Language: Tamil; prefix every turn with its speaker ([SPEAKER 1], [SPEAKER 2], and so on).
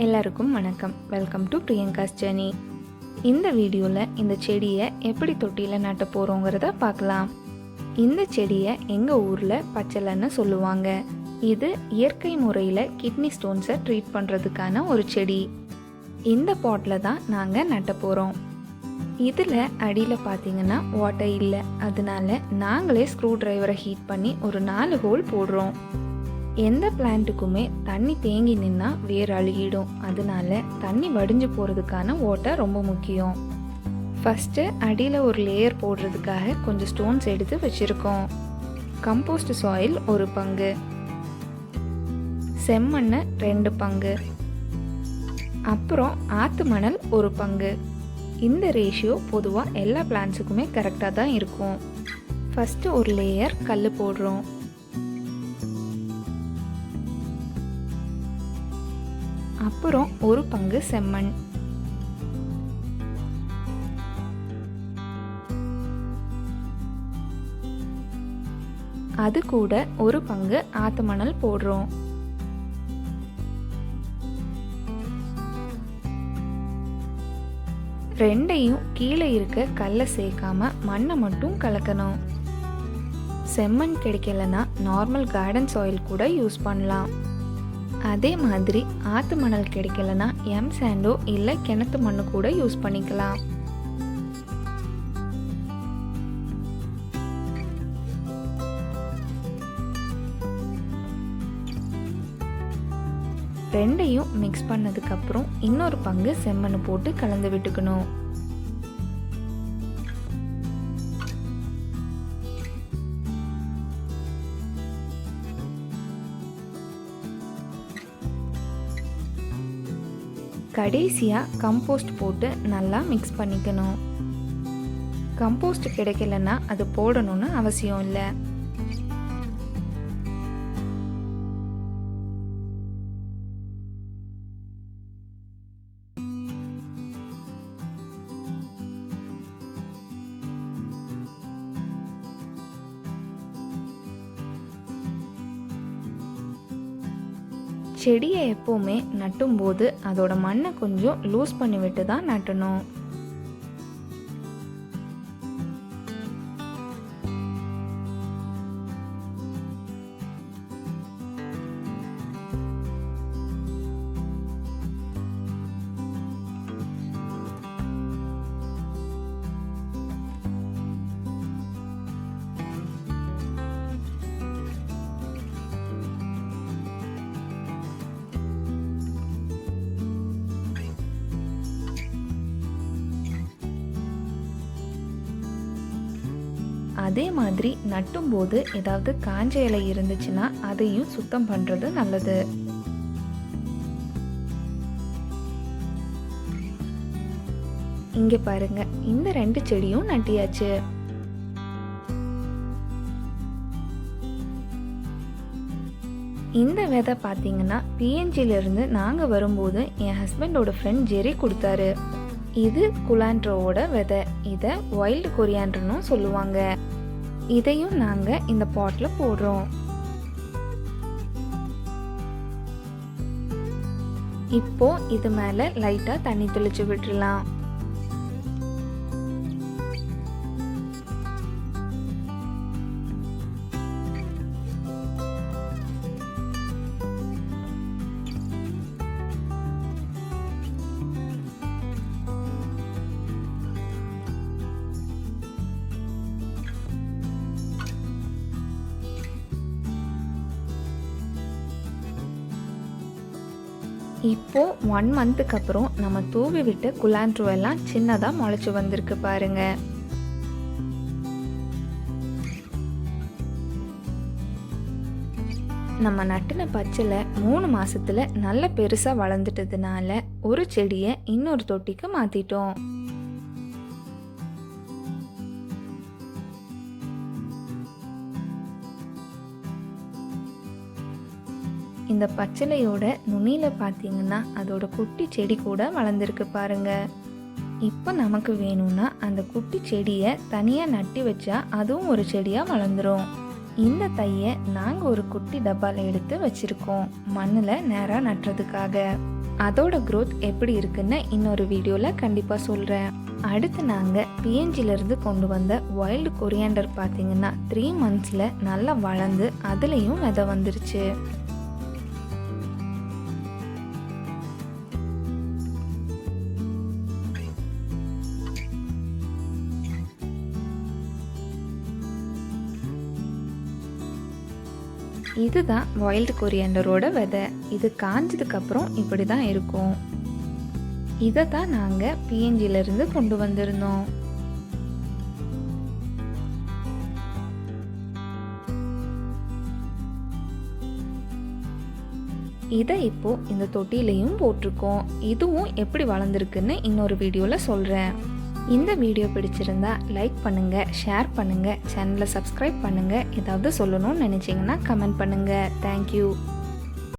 [SPEAKER 1] எல்லாருக்கும் வணக்கம். Welcome to Priyanka's journey. இந்த வீடியோவில் இந்த செடியை எப்படி தொட்டியில் நட்ட போகிறோங்கிறத பார்க்கலாம். இந்த செடியை எங்கள் ஊரில் பச்சளைன்னு சொல்லுவாங்க. இது இயற்கை முறையில் கிட்னி ஸ்டோன்ஸை ட்ரீட் பண்ணுறதுக்கான ஒரு செடி. இந்த பாட்டில் தான் நாங்கள் நட்ட போகிறோம். இதில் அடியில் பார்த்தீங்கன்னா வாட்டர் இல்லை, அதனால நாங்களே ஸ்க்ரூ டிரைவரை ஹீட் பண்ணி ஒரு 4 ஹோல் போடுறோம். எந்த பிளான்ட்டுக்குமே தண்ணி தேங்கி நின்னா வேர் அழுகிடும், அதனால தண்ணி வடிஞ்சு போகிறதுக்கான வாட்டர் ரொம்ப முக்கியம். ஃபஸ்ட்டு அடியில் ஒரு லேயர் போடுறதுக்காக கொஞ்சம் ஸ்டோன்ஸ் எடுத்து வச்சுருக்கோம். கம்போஸ்ட் சாயில் 1 பங்கு, செம்மண் 2 பங்கு, அப்புறம் ஆற்று மணல் 1 பங்கு. இந்த ரேஷியோ பொதுவாக எல்லா பிளான்ட்ஸுக்குமே கரெக்டாக தான் இருக்கும். ஃபஸ்ட்டு ஒரு லேயர் கல் போடுறோம். அப்புறம் 1 பங்கு செம்மண், அது கூட 1 பங்கு ஆத்து மணல் போடுறோம். ரெண்டையும் கீழே இருக்க கல்லை சேர்க்காம மண்ணை மட்டும் கலக்கணும். செம்மண் கிடைக்கலன்னா நார்மல் கார்டன் சாயில் கூட யூஸ் பண்ணலாம். அதே மாதிரி ஆற்று மணல் கிடைக்கலனா சாண்டோ இல்லை கிணத்து மண்ணு கூட யூஸ் பண்ணிக்கலாம். ரெண்டையும் மிக்ஸ் பண்ணதுக்கு அப்புறம் இன்னொரு பங்கு செம்மண் போட்டு கலந்து விட்டுக்கணும். கடைசியாக கம்போஸ்ட் போட்டு நல்லா மிக்ஸ் பண்ணிக்கணும். கம்போஸ்ட் கிடைக்கலன்னா அது போடணும்னு அவசியம் இல்லை. செடியை எப்போவுமே நட்டும்போது அதோட மண்ணை கொஞ்சம் லூஸ் பண்ணி விட்டு தான் நட்டணும். அதே மாதிரி நட்டும்போது ஏதாவது காஞ்ச இலை இருந்துச்சுன்னா அதையும் சுத்தம் பண்ணுறது நல்லது. இங்கே பாருங்க, இந்த 2 செடியும் நட்டியாச்சு. இந்த விதை பார்த்தீங்கன்னா பிஎன்ஜிலிருந்து நாங்கள் வரும்போது என் ஹஸ்பண்டோட ஃப்ரெண்ட் ஜெரி கொடுத்தாரு. இது குலாண்ட்ரோவோட விதை. இதை வைல்டு கொரியாண்டர்னு சொல்லுவாங்க. இதையும் நாங்கள் இந்த பாட்டில் போடுறோம். இப்போ இது மேலே லைட்டாக தண்ணி தெளிச்சு விட்டுடலாம். இப்போ 1 மந்த்துக்கு அப்புறம் நம்ம தூவி விட்டு குலாண்ட்ரோ எல்லாம் சின்னதாக முளைச்சி வந்திருக்கு பாருங்க. நம்ம நட்டின பச்சளை 3 மாசத்துல நல்ல பெருசா வளர்ந்துட்டதுனால ஒரு செடியை இன்னொரு தொட்டிக்கு மாத்திட்டோம். இந்த பச்சளையோட நுனியில் பார்த்தீங்கன்னா அதோட குட்டி செடி கூட வளர்ந்துருக்கு பாருங்க. இப்போ நமக்கு வேணும்னா அந்த குட்டி செடியை தனியாக நட்டி வச்சா அதுவும் ஒரு செடியாக வளர்ந்துடும். இந்த தையை நாங்கள் ஒரு குட்டி டப்பாவில் எடுத்து வச்சுருக்கோம் மண்ணில் நேராக நட்டுறதுக்காக. அதோட growth எப்படி இருக்குன்னு இன்னொரு வீடியோவில் கண்டிப்பாக சொல்கிறேன். அடுத்து நாங்கள் பிஎன்ஜிலேருந்து கொண்டு வந்த வைல்டு கொரியாண்டர் பார்த்தீங்கன்னா 3 monthsல நல்லா வளர்ந்து அதுலேயும் விதை வந்துருச்சு. இதுதான் வைல்டு கொரியாண்டரோட விதை. இது காஞ்சதுக்கப்புறம் இப்படி தான் இருக்கும். இதை தான் நாங்கள் பிஎன்ஜிலேருந்து கொண்டு வந்திருந்தோம். இதை இப்போ இந்த தொட்டிலையும் போட்டிருக்கோம். இதுவும் எப்படி வளர்ந்துருக்குன்னு இன்னொரு வீடியோவில் சொல்கிறேன். இந்த வீடியோ பிடிச்சிருந்தா லைக் பண்ணுங்கள், ஷேர் பண்ணுங்கள், சேனலை சப்ஸ்கிரைப் பண்ணுங்கள். ஏதாவது சொல்லணும்னு நினச்சிங்கன்னா கமெண்ட் பண்ணுங்கள். தேங்க்யூ.